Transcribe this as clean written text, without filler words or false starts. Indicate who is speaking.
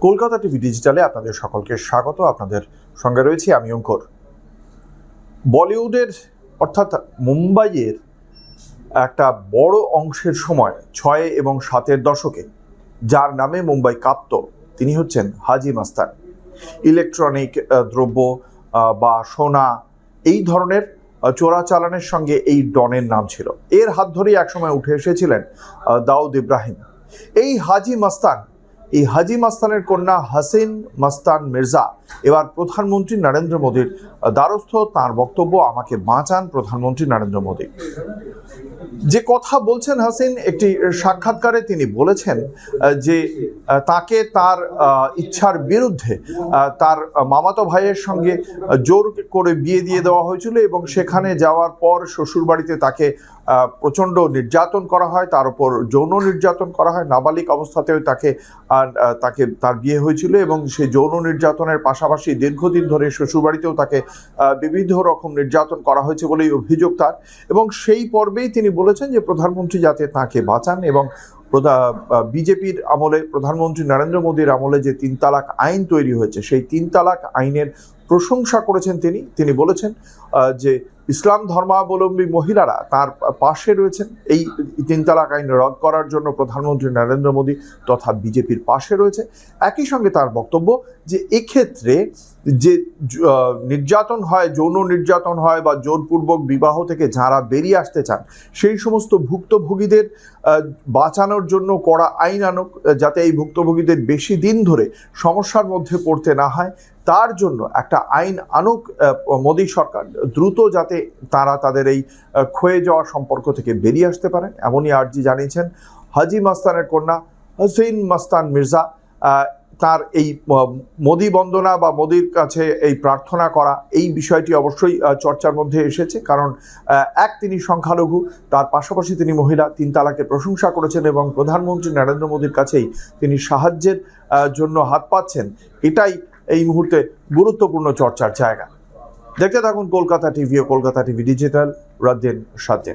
Speaker 1: Kolkata TV ডিজিটালে আপনাদের সকলকে স্বাগত। আপনাদের সঙ্গে রয়েছি আমি অঙ্কুর। বলিউডের অর্থাৎ মুম্বাইয়ের একটা বড় অংশের সময় ৬ এবং ৭-এর দশকে যার নামে মুম্বাই কাঁপত তিনি হচ্ছেন হাজি মাস্তান। ইলেকট্রনিক দ্রব্য বা সোনা এই ধরনের চোরাচালানের সঙ্গে এই ডনের নাম ছিল। এর হাত ধরেই একসময় উঠে এসেছিলেন দাউদ ইব্রাহিম। এই হাজি মাস্তানের কন্যা হাসিন মাস্তান মির্জা এবার প্রধানমন্ত্রী নরেন্দ্র মোদীর দ্বারস্থ। তার বক্তব্য, আমাকে বাঁচান প্রধানমন্ত্রী নরেন্দ্র মোদী। যে কথা বলছেন হাসিন, একটি সাক্ষাৎকারে তিনি বলেছেন যে তাকে তার ইচ্ছার বিরুদ্ধে তার মামাতো ভাইয়ের সঙ্গে জোর করে বিয়ে দিয়ে দেওয়া হয়েছিল এবং সেখানে যাওয়ার পর শ্বশুরবাড়িতে তাকে প্রচণ্ড নির্যাতন করা হয়, তার উপর যৌন নির্যাতন করা হয়। নাবালিক অবস্থাতেও তার বিয়ে হয়েছিল এবং সেই যৌন নির্যাতনের পাশাপাশি দীর্ঘদিন ধরে শ্বশুরবাড়িতেও তাকে বিবিধ রকম নির্যাতন করা হয়েছে বলেই অভিযোগ তার। এবং সেই পর্বেই তিনি বলেছেন যে প্রধানমন্ত্রী যাতে তাকে বাঁচান এবং বিজেপির আমলে, প্রধানমন্ত্রী নরেন্দ্র মোদীর আমলে যে ৩ তালাক আইন তৈরি হয়েছে সেই ৩ তালাক আইনের প্রশংসা করেছেন তিনি বলেছেন যে ইসলাম ধর্মাবলম্বী মহিলারা তার পাশে রয়েছেন। এই ৩ তালাক আইন রদ করার জন্য প্রধানমন্ত্রী নরেন্দ্র মোদী তথা বিজেপির পাশে রয়েছে। একই সঙ্গে তার বক্তব্য যে এক্ষেত্রে যে নির্যাতন হয়, যৌন নির্যাতন হয় বা জোরপূর্বক বিবাহ থেকে যারা বেরিয়ে আসতে চান সেই সমস্ত ভুক্তভোগীদের বাঁচানোর জন্য কড়া আইন আনুক, যাতে এই ভুক্তভোগীদের বেশি দিন ধরে সমস্যার মধ্যে পড়তে না হয়। তার জন্য একটা আইন আনুক মোদী সরকার, দ্রুত যাতে তারা তাদের এই ক্ষয়ে যাওয়া সম্পর্ক থেকে বেরিয়ে আসতে পারেন, এমনই আর্জি জানিয়েছেন হাজি মাস্তানের কন্যা হাসিন মাস্তান মির্জা। তার এই মোদী বন্দনা বা মোদীর কাছে এই প্রার্থনা করা, এই বিষয়টি অবশ্যই চর্চার মধ্যে এসেছে, কারণ তিনি সংখ্যালঘু, তার পাশাপাশি তিনি মহিলা। ৩ তালাকের প্রশংসা করেছেন এবং প্রধানমন্ত্রী নরেন্দ্র মোদীর কাছেই তিনি সাহায্যের জন্য হাত পাচ্ছেন। এটাই এই মুহূর্তে গুরুত্বপূর্ণ চর্চার জায়গা। দেখতে থাকুন কলকাতা টিভি ও কলকাতা টিভি ডিজিটাল। রাত দিন ৭ দিন।